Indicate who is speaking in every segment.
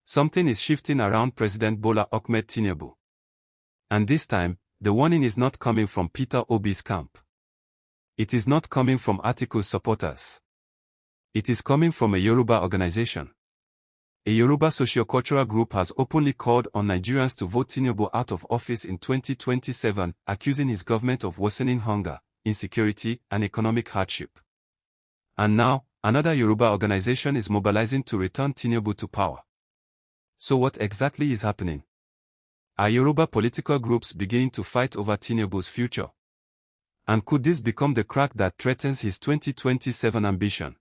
Speaker 1: Something is shifting around President Bola Ahmed Tinubu. And this time, the warning is not coming from Peter Obi's camp. It is not coming from Atiku's supporters. It is coming from a Yoruba organization. A Yoruba socio-cultural group has openly called on Nigerians to vote Tinubu out of office in 2027, accusing his government of worsening hunger, insecurity, and economic hardship. And now, another Yoruba organization is mobilizing to return Tinubu to power. So what exactly is happening? Are Yoruba political groups beginning to fight over Tinubu's future? And could this become the crack that threatens his 2027 ambition?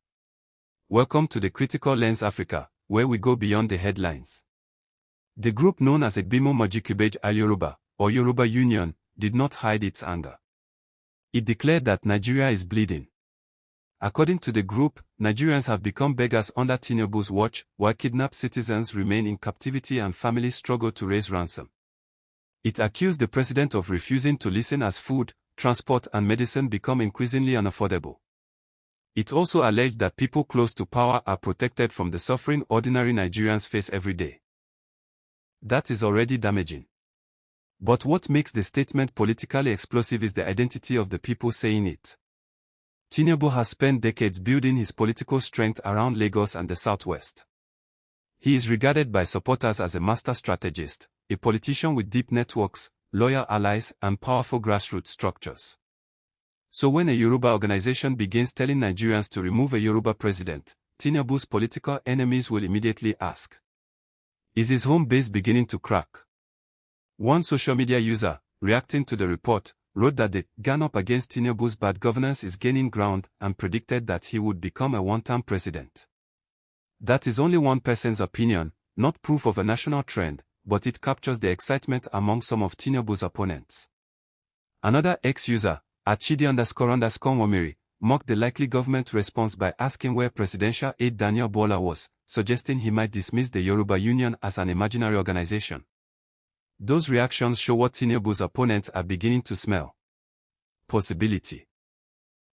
Speaker 1: Welcome to the Critical Lens Africa, where we go beyond the headlines. The group known as Ìgbìnmó Májékóbájé Ilé-Yorùbá, or Yoruba Union, did not hide its anger. It declared that Nigeria is bleeding. According to the group, Nigerians have become beggars under Tinubu's watch, while kidnapped citizens remain in captivity and families struggle to raise ransom. It accused the president of refusing to listen as food, transport and medicine become increasingly unaffordable. It also alleged that people close to power are protected from the suffering ordinary Nigerians face every day. That is already damaging. But what makes the statement politically explosive is the identity of the people saying it. Tinubu has spent decades building his political strength around Lagos and the southwest. He is regarded by supporters as a master strategist, a politician with deep networks, loyal allies, and powerful grassroots structures. So when a Yoruba organization begins telling Nigerians to remove a Yoruba president, Tinubu's political enemies will immediately ask, is his home base beginning to crack? One social media user, reacting to the report, wrote that the gun up against Tinubu's bad governance is gaining ground and predicted that he would become a one-term president. That is only one person's opinion, not proof of a national trend, but it captures the excitement among some of Tinubu's opponents. Another ex-user, @Chidi__Womiri, mocked the likely government response by asking where presidential aide Daniel Bola was, suggesting he might dismiss the Yoruba Union as an imaginary organization. Those reactions show what Tinubu's opponents are beginning to smell. Possibility.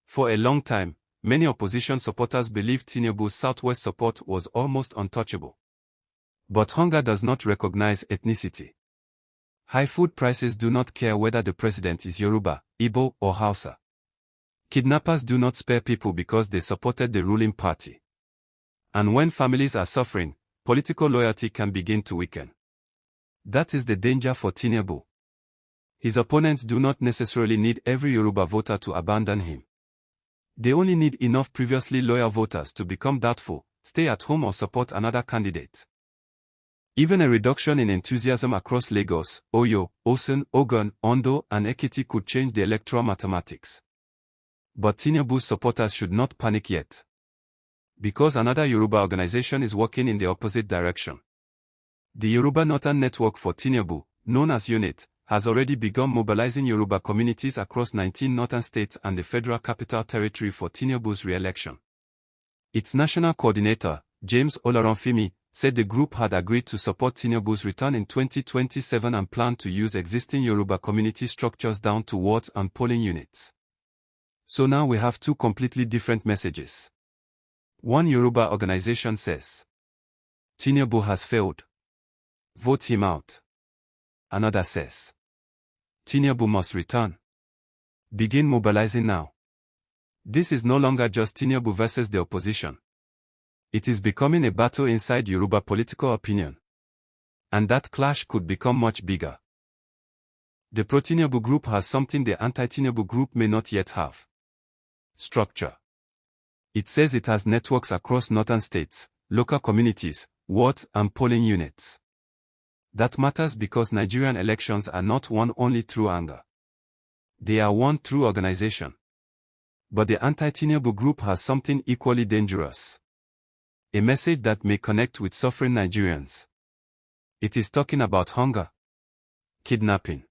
Speaker 1: For a long time, many opposition supporters believed Tinubu's southwest support was almost untouchable. But hunger does not recognize ethnicity. High food prices do not care whether the president is Yoruba, Igbo, or Hausa. Kidnappers do not spare people because they supported the ruling party. And when families are suffering, political loyalty can begin to weaken. That is the danger for Tinubu. His opponents do not necessarily need every Yoruba voter to abandon him. They only need enough previously loyal voters to become doubtful, stay at home or support another candidate. Even a reduction in enthusiasm across Lagos, Oyo, Osun, Ogun, Ondo, and Ekiti could change the electoral mathematics. But Tinubu's supporters should not panic yet. Because another Yoruba organization is working in the opposite direction. The Yoruba Northern Network for Tinubu, known as UNIT, has already begun mobilizing Yoruba communities across 19 northern states and the Federal Capital Territory for Tinubu's re-election. Its national coordinator, James Olaronfimi, said the group had agreed to support Tinubu's return in 2027 and planned to use existing Yoruba community structures down to wards and polling units. So now we have two completely different messages. One Yoruba organization says, Tinubu has failed. Vote him out. Another says, Tinubu must return. Begin mobilizing now. This is no longer just Tinubu versus the opposition. It is becoming a battle inside Yoruba political opinion. And that clash could become much bigger. The pro-Tinubu group has something the anti-Tinubu group may not yet have. Structure. It says it has networks across northern states, local communities, wards and polling units. That matters because Nigerian elections are not won only through anger. They are won through organization. But the anti-Tinubu group has something equally dangerous. A message that may connect with suffering Nigerians. It is talking about hunger, kidnapping,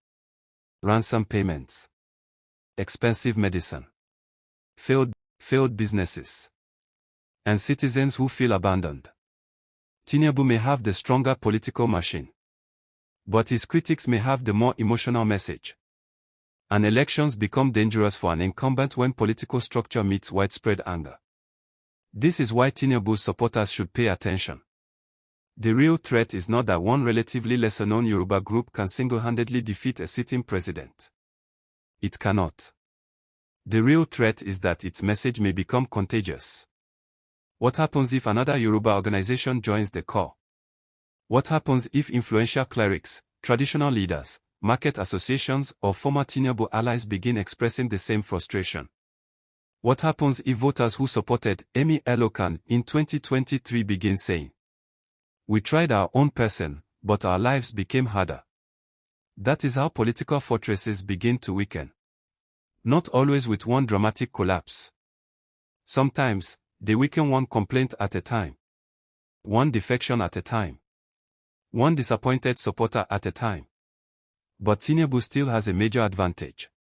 Speaker 1: ransom payments, expensive medicine, failed businesses, and citizens who feel abandoned. Tinubu may have the stronger political machine. But his critics may have the more emotional message. And elections become dangerous for an incumbent when political structure meets widespread anger. This is why Tinubu's supporters should pay attention. The real threat is not that one relatively lesser-known Yoruba group can single-handedly defeat a sitting president. It cannot. The real threat is that its message may become contagious. What happens if another Yoruba organization joins the call? What happens if influential clerics, traditional leaders, market associations, or former Tinubu allies begin expressing the same frustration? What happens if voters who supported Emi Elokan in 2023 begin saying, "We tried our own person, but our lives became harder"? That is how political fortresses begin to weaken. Not always with one dramatic collapse. Sometimes, they weaken one complaint at a time. One defection at a time. One disappointed supporter at a time. But Tinubu still has a major advantage.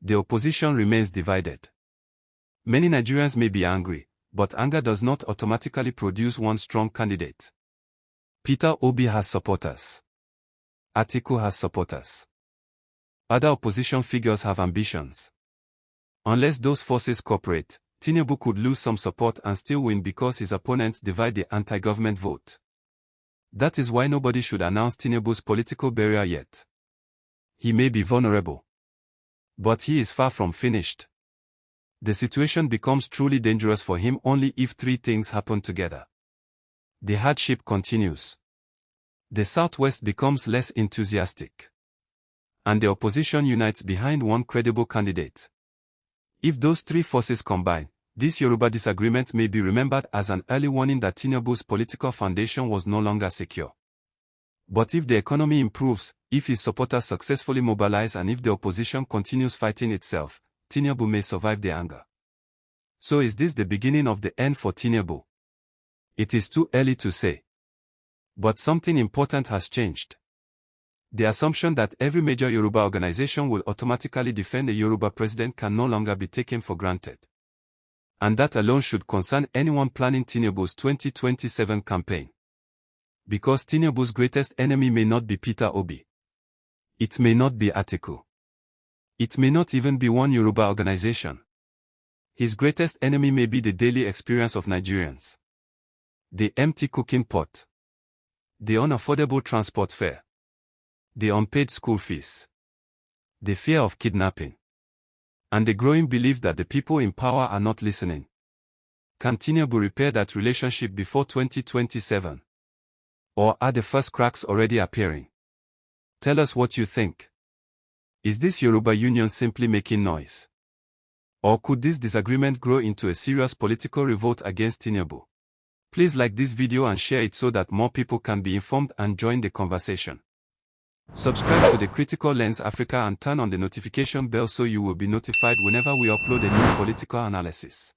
Speaker 1: The opposition remains divided. Many Nigerians may be angry, but anger does not automatically produce one strong candidate. Peter Obi has supporters. Atiku has supporters. Other opposition figures have ambitions. Unless those forces cooperate, Tinubu could lose some support and still win because his opponents divide the anti-government vote. That is why nobody should announce Tinubu's political burial yet. He may be vulnerable, but he is far from finished. The situation becomes truly dangerous for him only if three things happen together. The hardship continues. The Southwest becomes less enthusiastic. And the opposition unites behind one credible candidate. If those three forces combine, this Yoruba disagreement may be remembered as an early warning that Tinubu's political foundation was no longer secure. But if the economy improves, if his supporters successfully mobilize and if the opposition continues fighting itself, Tinubu may survive the anger. So is this the beginning of the end for Tinubu? It is too early to say. But something important has changed. The assumption that every major Yoruba organization will automatically defend a Yoruba president can no longer be taken for granted. And that alone should concern anyone planning Tinubu's 2027 campaign. Because Tinubu's greatest enemy may not be Peter Obi. It may not be Atiku. It may not even be one Yoruba organization. His greatest enemy may be the daily experience of Nigerians. The empty cooking pot. The unaffordable transport fare. The unpaid school fees. The fear of kidnapping. And the growing belief that the people in power are not listening. Can Tinubu repair that relationship before 2027? Or are the first cracks already appearing? Tell us what you think. Is this Yoruba Union simply making noise? Or could this disagreement grow into a serious political revolt against Tinubu? Please like this video and share it so that more people can be informed and join the conversation. Subscribe to the Critical Lens Africa and turn on the notification bell so you will be notified whenever we upload a new political analysis.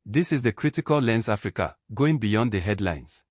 Speaker 1: This is the Critical Lens Africa, going beyond the headlines.